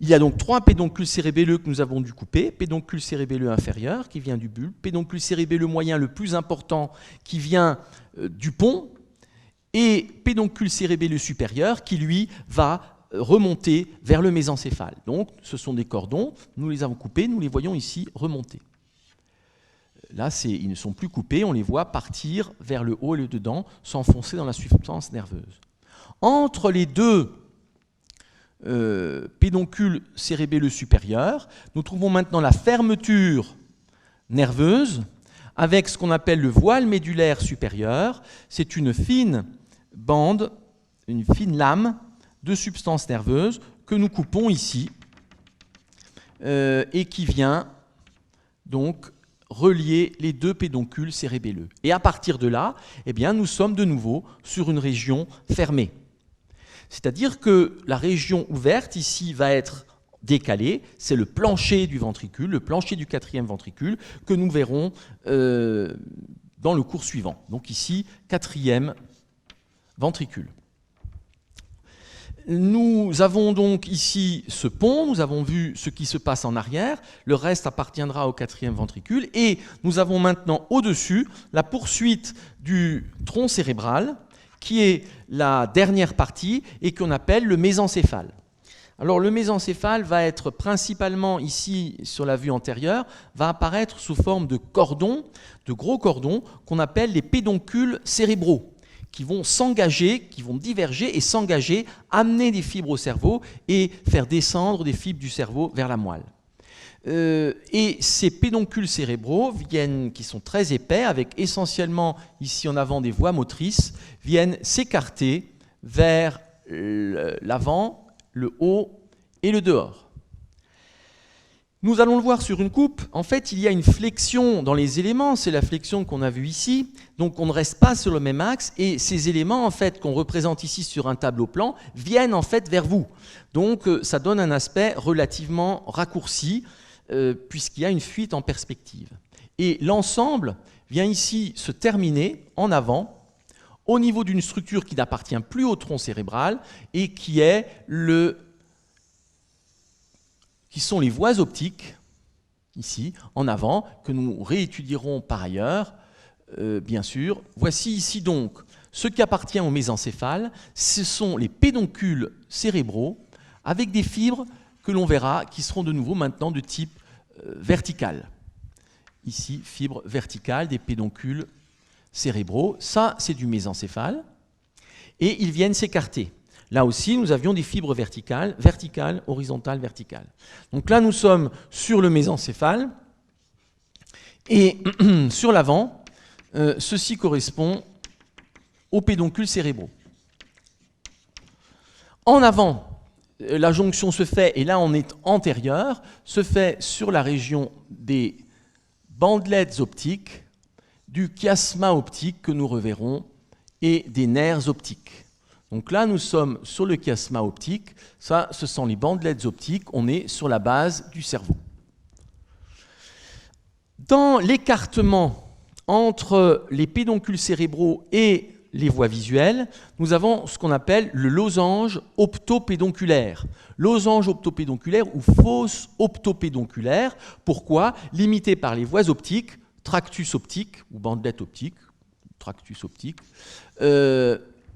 A: Il y a donc 3 pédoncules cérébelleux que nous avons dû couper. Pédoncule cérébelleux inférieur qui vient du bulbe, pédoncule cérébelleux moyen le plus important qui vient du pont, et pédoncule cérébelleux supérieur qui lui va remonter vers le mésencéphale. Donc ce sont des cordons, nous les avons coupés, nous les voyons ici remonter. Là, ils ne sont plus coupés, on les voit partir vers le haut et le dedans, s'enfoncer dans la substance nerveuse. Entre les deux pédoncule cérébelleux supérieur, nous trouvons maintenant la fermeture nerveuse avec ce qu'on appelle le voile médulaire supérieur. C'est une fine bande, une fine lame de substance nerveuse que nous coupons ici et qui vient donc relier les deux pédoncules cérébelleux. Et à partir de là, eh bien, nous sommes de nouveau sur une région fermée. C'est-à-dire que la région ouverte, ici, va être décalée. C'est le plancher du ventricule, le plancher du 4e ventricule, que nous verrons dans le cours suivant. Donc ici, 4e ventricule. Nous avons donc ici ce pont, nous avons vu ce qui se passe en arrière, le reste appartiendra au 4e ventricule, et nous avons maintenant au-dessus la poursuite du tronc cérébral, qui est la dernière partie et qu'on appelle le mésencéphale. Alors le mésencéphale va être principalement ici sur la vue antérieure, va apparaître sous forme de cordons, de gros cordons qu'on appelle les pédoncules cérébraux, qui vont s'engager, qui vont diverger et s'engager, amener des fibres au cerveau et faire descendre des fibres du cerveau vers la moelle. Et ces pédoncules cérébraux qui sont très épais, avec essentiellement ici en avant des voies motrices, viennent s'écarter vers l'avant, le haut et le dehors. Nous allons le voir sur une coupe. En fait, il y a une flexion dans les éléments, c'est la flexion qu'on a vue ici. Donc on ne reste pas sur le même axe et ces éléments en fait qu'on représente ici sur un tableau plan viennent en fait vers vous. Donc ça donne un aspect relativement raccourci puisqu'il y a une fuite en perspective. Et l'ensemble vient ici se terminer en avant au niveau d'une structure qui n'appartient plus au tronc cérébral et qui sont les voies optiques, ici, en avant, que nous réétudierons par ailleurs, bien sûr. Voici ici donc ce qui appartient au mésencéphale, ce sont les pédoncules cérébraux, avec des fibres que l'on verra, qui seront de nouveau maintenant de type vertical. Ici, fibres verticales, des pédoncules cérébraux. Ça, c'est du mésencéphale. Et ils viennent s'écarter. Là aussi, nous avions des fibres verticales, horizontales, verticales. Donc là, nous sommes sur le mésencéphale. Et sur l'avant, ceci correspond aux pédoncules cérébraux. En avant, la jonction se fait, et là on est antérieur, se fait sur la région des bandelettes optiques, du chiasma optique que nous reverrons, et des nerfs optiques. Donc là, nous sommes sur le chiasma optique. Ça, ce sont les bandelettes optiques. On est sur la base du cerveau. Dans l'écartement entre les pédoncules cérébraux et les voies visuelles, nous avons ce qu'on appelle le losange optopédonculaire. Losange optopédonculaire ou fosse optopédonculaire. Pourquoi? Limité par les voies optiques, tractus optique ou bandelette optique, tractus optique,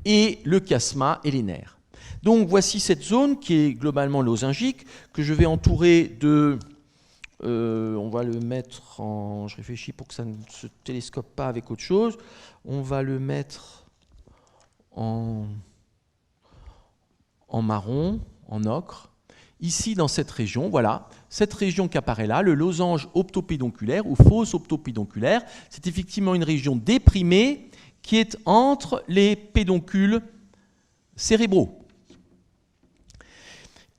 A: et le chiasma et les nerfs. Donc voici cette zone qui est globalement losangique, que je vais entourer de... on va le mettre en... Je réfléchis pour que ça ne se télescope pas avec autre chose. On va le mettre en marron, en ocre. Ici, dans cette région, voilà, cette région qui apparaît là, le losange optopédonculaire ou fosse optopédonculaire, c'est effectivement une région déprimée qui est entre les pédoncules cérébraux.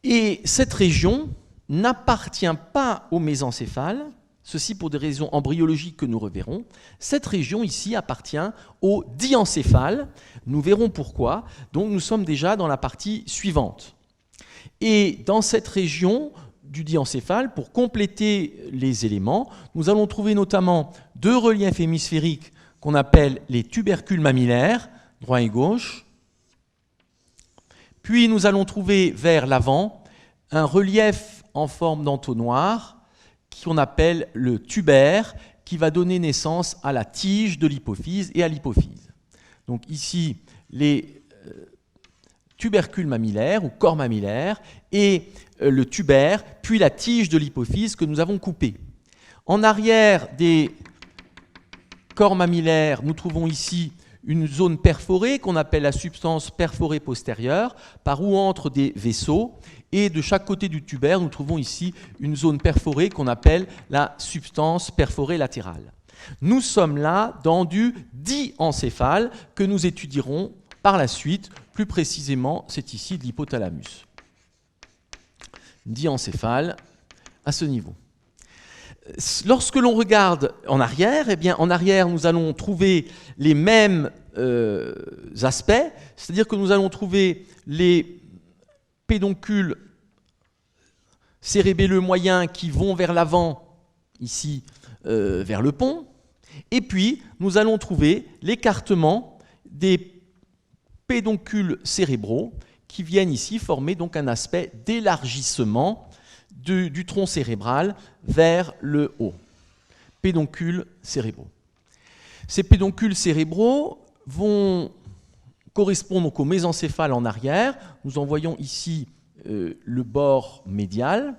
A: Et cette région n'appartient pas au mésencéphale, ceci pour des raisons embryologiques que nous reverrons. Cette région ici appartient au diencéphale, nous verrons pourquoi. Donc nous sommes déjà dans la partie suivante. Et dans cette région du diencéphale, pour compléter les éléments, nous allons trouver notamment deux reliefs hémisphériques qu'on appelle les tubercules mammillaires, droit et gauche. Puis nous allons trouver vers l'avant un relief en forme d'entonnoir qu'on appelle le tubère, qui va donner naissance à la tige de l'hypophyse et à l'hypophyse. Donc ici, les tubercules mammillaires ou corps mammillaires et le tubère, puis la tige de l'hypophyse que nous avons coupée. En arrière des corps mammillaires, nous trouvons ici une zone perforée qu'on appelle la substance perforée postérieure, par où entrent des vaisseaux. Et de chaque côté du tubère, nous trouvons ici une zone perforée qu'on appelle la substance perforée latérale. Nous sommes là dans du diencéphale que nous étudierons par la suite. Plus précisément, c'est ici de l'hypothalamus. Diencéphale à ce niveau. Lorsque l'on regarde en arrière, eh bien, en arrière, nous allons trouver les mêmes aspects, c'est-à-dire que nous allons trouver les pédoncules cérébelleux moyens qui vont vers l'avant, ici, vers le pont, et puis nous allons trouver l'écartement des pédoncules cérébraux qui viennent ici former donc un aspect d'élargissement du tronc cérébral vers le haut. Pédoncules cérébraux. Ces pédoncules cérébraux vont correspondre donc au mésencéphale en arrière. Nous en voyons ici le bord médial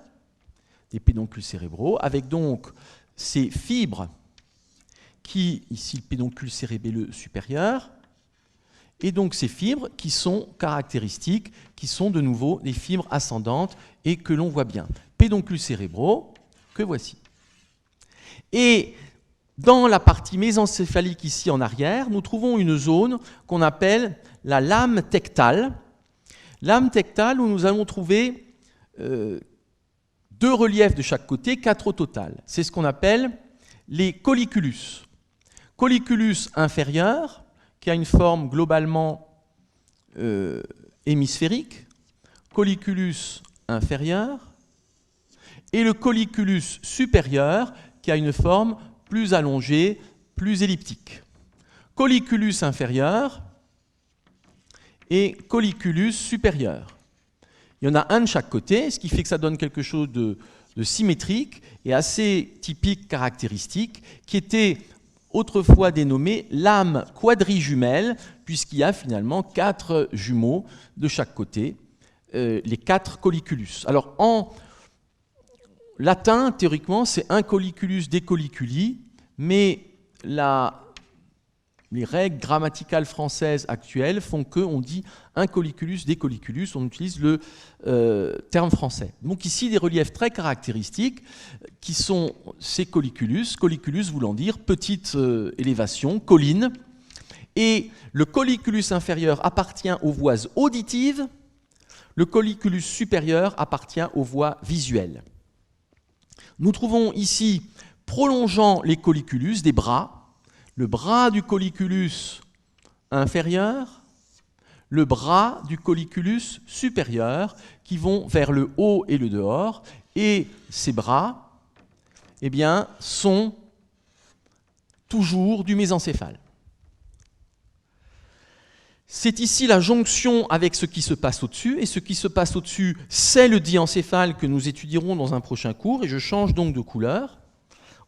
A: des pédoncules cérébraux, avec donc ces fibres qui, ici le pédoncule cérébelleux supérieur, et donc ces fibres qui sont caractéristiques, qui sont de nouveau des fibres ascendantes et que l'on voit bien. Pédoncules cérébraux, que voici. Et dans la partie mésencéphalique ici en arrière, nous trouvons une zone qu'on appelle la lame tectale. Lame tectale où nous allons trouver 2 reliefs de chaque côté, 4 au total. C'est ce qu'on appelle les colliculus. Colliculus inférieur, qui a une forme globalement hémisphérique, colliculus inférieur, et le colliculus supérieur, qui a une forme plus allongée, plus elliptique. Colliculus inférieur et colliculus supérieur. Il y en a un de chaque côté, ce qui fait que ça donne quelque chose de symétrique et assez typique, caractéristique, qui était autrefois dénommé lame quadrijumelle, puisqu'il y a finalement 4 jumeaux de chaque côté, les 4 colliculus. Alors en latin, théoriquement, c'est un colliculus des colliculi, mais les règles grammaticales françaises actuelles font qu'on dit un colliculus des colliculus, on utilise le terme français. Donc ici, des reliefs très caractéristiques qui sont ces colliculus, colliculus voulant dire petite élévation, colline, et le colliculus inférieur appartient aux voies auditives, le colliculus supérieur appartient aux voies visuelles. Nous trouvons ici, prolongeant les colliculus, des bras, le bras du colliculus inférieur, le bras du colliculus supérieur, qui vont vers le haut et le dehors, et ces bras, eh bien, sont toujours du mésencéphale. C'est ici la jonction avec ce qui se passe au-dessus, et ce qui se passe au-dessus, c'est le diencéphale que nous étudierons dans un prochain cours, et je change donc de couleur.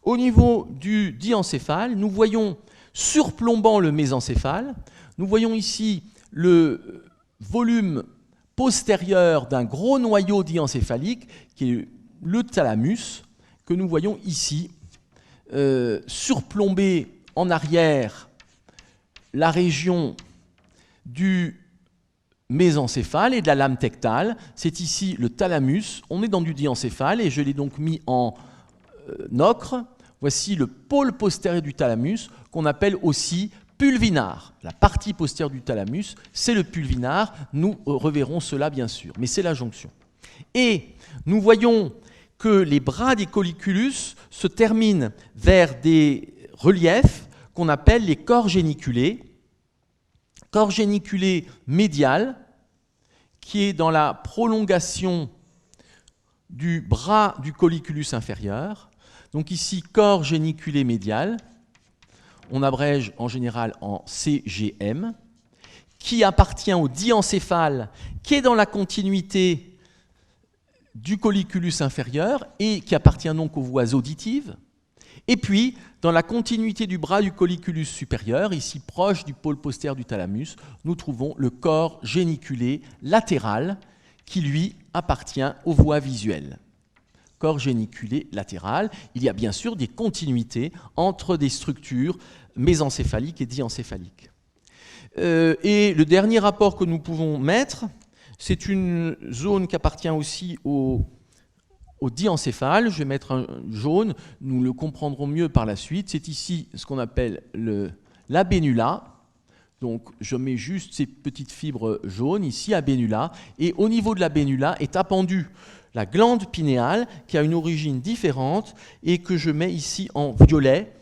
A: Au niveau du diencéphale, nous voyons, surplombant le mésencéphale, nous voyons ici le volume postérieur d'un gros noyau diencéphalique, qui est le thalamus, que nous voyons ici, surplomber en arrière la région du mésencéphale et de la lame tectale. C'est ici le thalamus. On est dans du diencéphale et je l'ai donc mis en ocre. Voici le pôle postérieur du thalamus qu'on appelle aussi pulvinar. La partie postérieure du thalamus, c'est le pulvinar. Nous reverrons cela bien sûr, mais c'est la jonction. Et nous voyons que les bras des colliculus se terminent vers des reliefs qu'on appelle les corps géniculés. Corps géniculé médial, qui est dans la prolongation du bras du colliculus inférieur. Donc ici, corps géniculé médial, on abrège en général en CGM, qui appartient au diencéphale, qui est dans la continuité du colliculus inférieur et qui appartient donc aux voies auditives. Et puis, dans la continuité du bras du colliculus supérieur, ici proche du pôle postérieur du thalamus, nous trouvons le corps géniculé latéral qui, lui, appartient aux voies visuelles. Corps géniculé latéral, il y a bien sûr des continuités entre des structures mésencéphaliques et diencéphaliques. Et le dernier rapport que nous pouvons mettre, c'est une zone qui appartient aussi au diencéphale. Je vais mettre un jaune, nous le comprendrons mieux par la suite. C'est ici ce qu'on appelle la bénula. Donc je mets juste ces petites fibres jaunes ici à bénula. Et au niveau de la bénula est appendue la glande pinéale qui a une origine différente et que je mets ici en violet.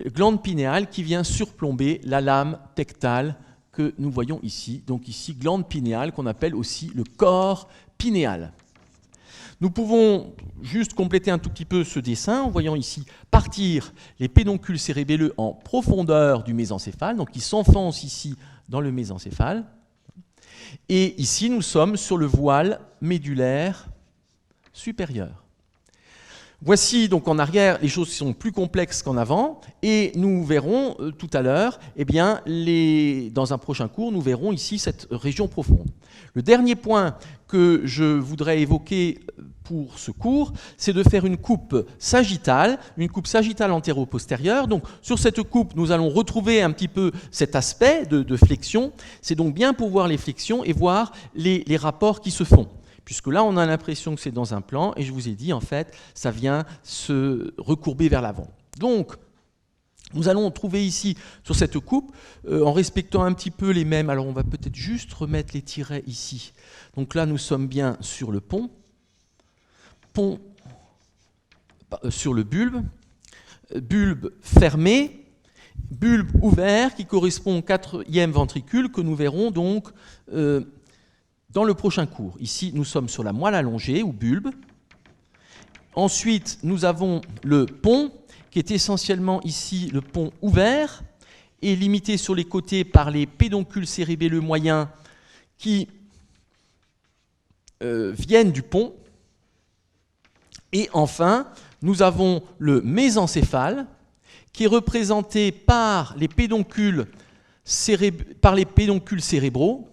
A: Glande pinéale qui vient surplomber la lame tectale que nous voyons ici. Donc ici, glande pinéale qu'on appelle aussi le corps pinéal. Nous pouvons juste compléter un tout petit peu ce dessin en voyant ici partir les pédoncules cérébelleux en profondeur du mésencéphale, donc qui s'enfoncent ici dans le mésencéphale. Et ici, nous sommes sur le voile médulaire supérieur. Voici donc en arrière les choses qui sont plus complexes qu'en avant et nous verrons tout à l'heure, eh bien, dans un prochain cours, nous verrons ici cette région profonde. Le dernier point que je voudrais évoquer pour ce cours, c'est de faire une coupe sagittale antéro-postérieure. Donc sur cette coupe, nous allons retrouver un petit peu cet aspect de flexion. C'est donc bien pour voir les flexions et voir les rapports qui se font. puisque là, on a l'impression que c'est dans un plan, et je vous ai dit, en fait, ça vient se recourber vers l'avant. Donc, nous allons trouver ici, sur cette coupe, en respectant un petit peu les mêmes, alors on va peut-être juste remettre les tirets ici. Donc là, nous sommes bien sur le pont sur le bulbe fermé, bulbe ouvert qui correspond au 4e ventricule que nous verrons donc dans le prochain cours. Ici, nous sommes sur la moelle allongée ou bulbe. Ensuite, nous avons le pont qui est essentiellement ici le pont ouvert et limité sur les côtés par les pédoncules cérébelleux moyens qui viennent du pont. Et enfin, nous avons le mésencéphale qui est représenté par les pédoncules cérébraux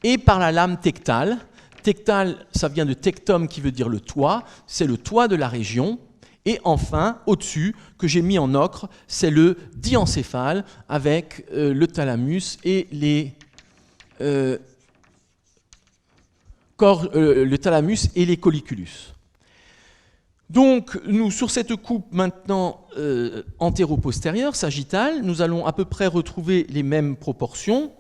A: et par la lame tectale. Tectale, ça vient de tectum qui veut dire le toit, c'est le toit de la région. Et enfin, au-dessus, que j'ai mis en ocre, c'est le diencéphale avec le thalamus et les colliculus. Donc, nous, sur cette coupe maintenant antéro-postérieure, sagittale, nous allons à peu près retrouver les mêmes proportions.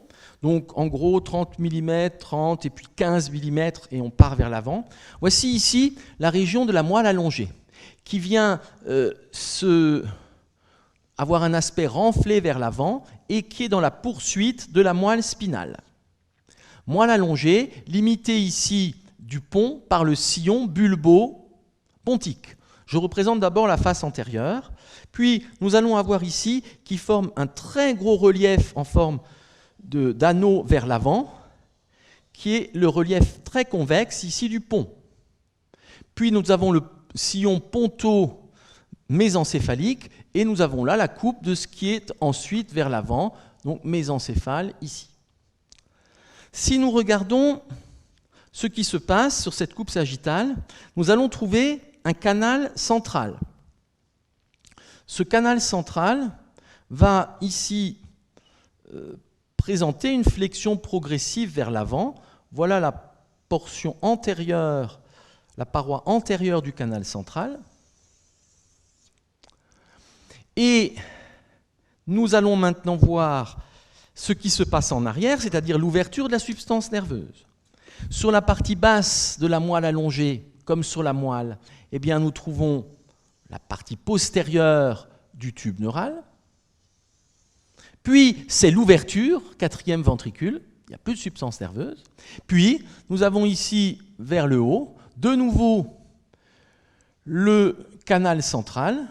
A: Donc, en gros, 30 mm, 30 et puis 15 mm, et on part vers l'avant. Voici ici la région de la moelle allongée, qui vient avoir un aspect renflé vers l'avant et qui est dans la poursuite de la moelle spinale. Moelle allongée, limitée ici du pont par le sillon bulbo-pontique. Je représente d'abord la face antérieure, puis nous allons avoir ici qui forme un très gros relief en forme d'anneau vers l'avant, qui est le relief très convexe ici du pont. Puis nous avons le sillon ponto-mésencéphalique, et nous avons là la coupe de ce qui est ensuite vers l'avant, donc mésencéphale ici. Si nous regardons ce qui se passe sur cette coupe sagittale, nous allons trouver un canal central. Ce canal central va ici présenter une flexion progressive vers l'avant. Voilà la portion antérieure, la paroi antérieure du canal central. Et nous allons maintenant voir ce qui se passe en arrière, c'est-à-dire l'ouverture de la substance nerveuse. Sur la partie basse de la moelle allongée, comme sur la moelle, eh bien, nous trouvons la partie postérieure du tube neural. Puis, c'est l'ouverture, 4e ventricule, il n'y a plus de substance nerveuse. Puis, nous avons ici, vers le haut, de nouveau le canal central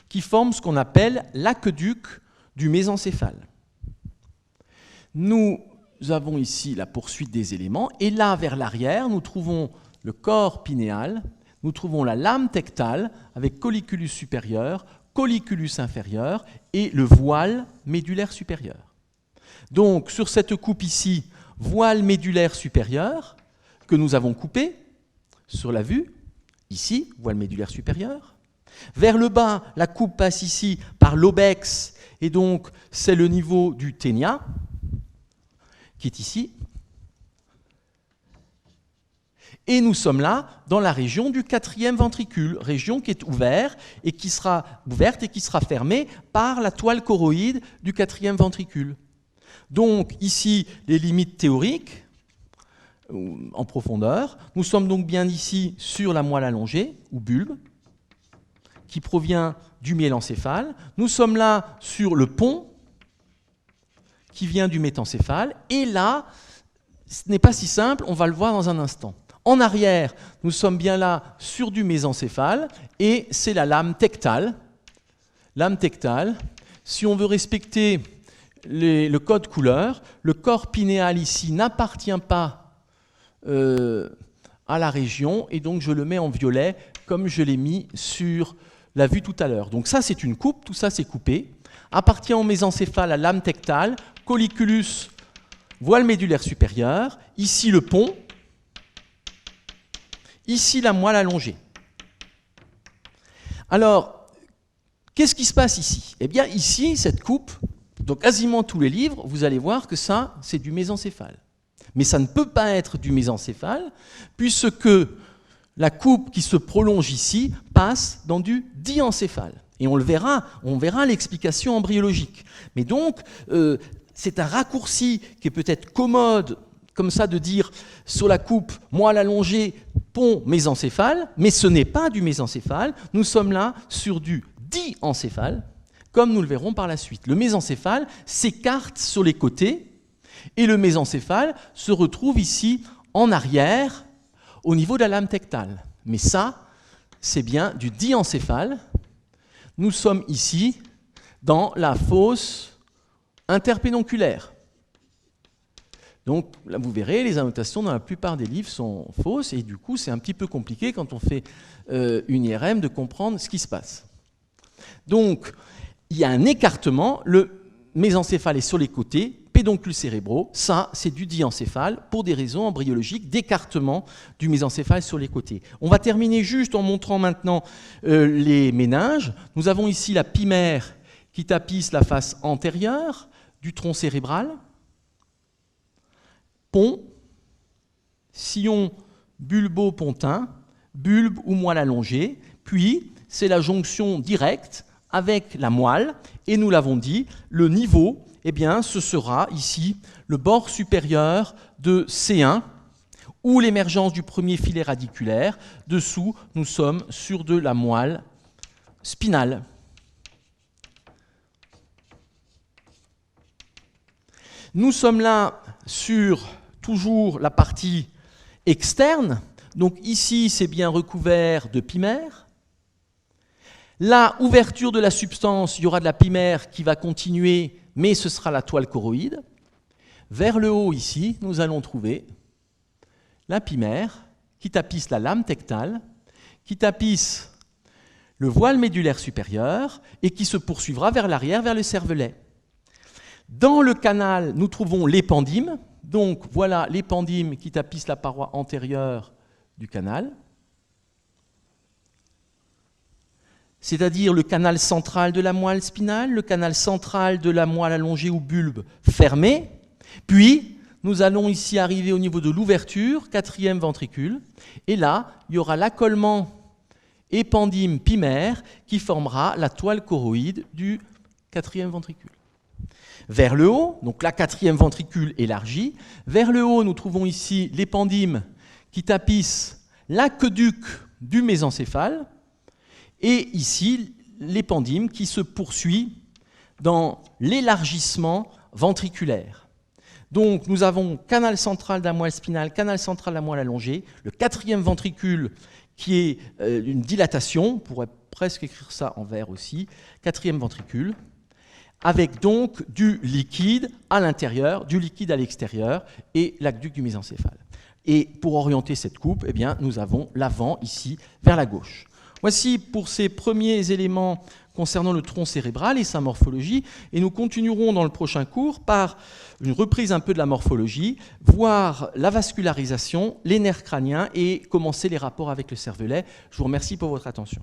A: qui forme ce qu'on appelle l'aqueduc du mésencéphale. Nous avons ici la poursuite des éléments, et là, vers l'arrière, nous trouvons le corps pinéal, nous trouvons la lame tectale avec colliculus supérieur, colliculus inférieur et le voile médulaire supérieur. Donc, sur cette coupe ici, voile médulaire supérieur, que nous avons coupé sur la vue, ici, voile médulaire supérieur. Vers le bas, la coupe passe ici par l'obex, et donc c'est le niveau du ténia, qui est ici. Et nous sommes là dans la région du 4e ventricule, région qui est ouverte et qui sera fermée par la toile choroïde du 4e ventricule. Donc ici, les limites théoriques en profondeur. Nous sommes donc bien ici sur la moelle allongée, ou bulbe, qui provient du myélencéphale. Nous sommes là sur le pont, qui vient du métencéphale. Et là, ce n'est pas si simple, on va le voir dans un instant. En arrière, nous sommes bien là sur du mésencéphale, et c'est la lame tectale. Lame tectale, si on veut respecter le code couleur, le corps pinéal ici n'appartient pas à la région, et donc je le mets en violet, comme je l'ai mis sur la vue tout à l'heure. Donc ça, c'est une coupe, tout ça, c'est coupé. Appartient au mésencéphale à lame tectale, colliculus, voile médulaire supérieur, ici le pont, ici la moelle allongée. Alors, qu'est-ce qui se passe ici? Eh bien, ici, cette coupe, dans quasiment tous les livres, vous allez voir que ça, c'est du mésencéphale. Mais ça ne peut pas être du mésencéphale, puisque la coupe qui se prolonge ici passe dans du diencéphale. Et on verra l'explication embryologique. Mais donc, c'est un raccourci qui est peut-être commode, comme ça, de dire sur la coupe, moelle allongée, pont mésencéphale, mais ce n'est pas du mésencéphale. Nous sommes là sur du diencéphale, comme nous le verrons par la suite. Le mésencéphale s'écarte sur les côtés, et le mésencéphale se retrouve ici en arrière, au niveau de la lame tectale. Mais ça, c'est bien du diencéphale. Nous sommes ici dans la fosse interpédonculaire. Donc là, vous verrez, les annotations dans la plupart des livres sont fausses, et du coup, c'est un petit peu compliqué quand on fait une IRM de comprendre ce qui se passe. Donc, il y a un écartement, le mésencéphale est sur les côtés, pédoncules cérébraux, ça, c'est du diencéphale pour des raisons embryologiques d'écartement du mésencéphale sur les côtés. On va terminer juste en montrant maintenant les méninges. Nous avons ici la pimère qui tapisse la face antérieure du tronc cérébral, pont, sillon bulbo-pontin, bulbe ou moelle allongée, puis c'est la jonction directe avec la moelle, et nous l'avons dit, le niveau, eh bien, ce sera ici le bord supérieur de C1, ou l'émergence du premier filet radiculaire. Dessous, nous sommes sur de la moelle spinale. Nous sommes là sur toujours la partie externe. Donc ici, c'est bien recouvert de pimère. Là, ouverture de la substance, il y aura de la pimère qui va continuer, mais ce sera la toile choroïde. Vers le haut, ici, nous allons trouver la pimère qui tapisse la lame tectale, qui tapisse le voile médulaire supérieur et qui se poursuivra vers l'arrière, vers le cervelet. Dans le canal, nous trouvons l'épendyle. Donc voilà l'épendyle qui tapisse la paroi antérieure du canal, c'est-à-dire le canal central de la moelle spinale, le canal central de la moelle allongée ou bulbe fermé, puis nous allons ici arriver au niveau de l'ouverture, 4e ventricule, et là, il y aura l'accollement épendyle-pimère qui formera la toile choroïde du 4e ventricule. Vers le haut, donc la 4e ventricule élargie, vers le haut, nous trouvons ici l'épendyle qui tapisse l'aqueduc du mésencéphale, et ici, l'épendyle qui se poursuit dans l'élargissement ventriculaire. Donc, nous avons canal central de la moelle spinale, canal central de la moelle allongée, le 4e ventricule qui est une dilatation, on pourrait presque écrire ça en vert aussi, 4e ventricule, avec donc du liquide à l'intérieur, du liquide à l'extérieur et l'aqueduc du mésencéphale. Et pour orienter cette coupe, eh bien, nous avons l'avant ici vers la gauche. Voici pour ces premiers éléments concernant le tronc cérébral et sa morphologie, et nous continuerons dans le prochain cours par une reprise un peu de la morphologie, voir la vascularisation, les nerfs crâniens et commencer les rapports avec le cervelet. Je vous remercie pour votre attention.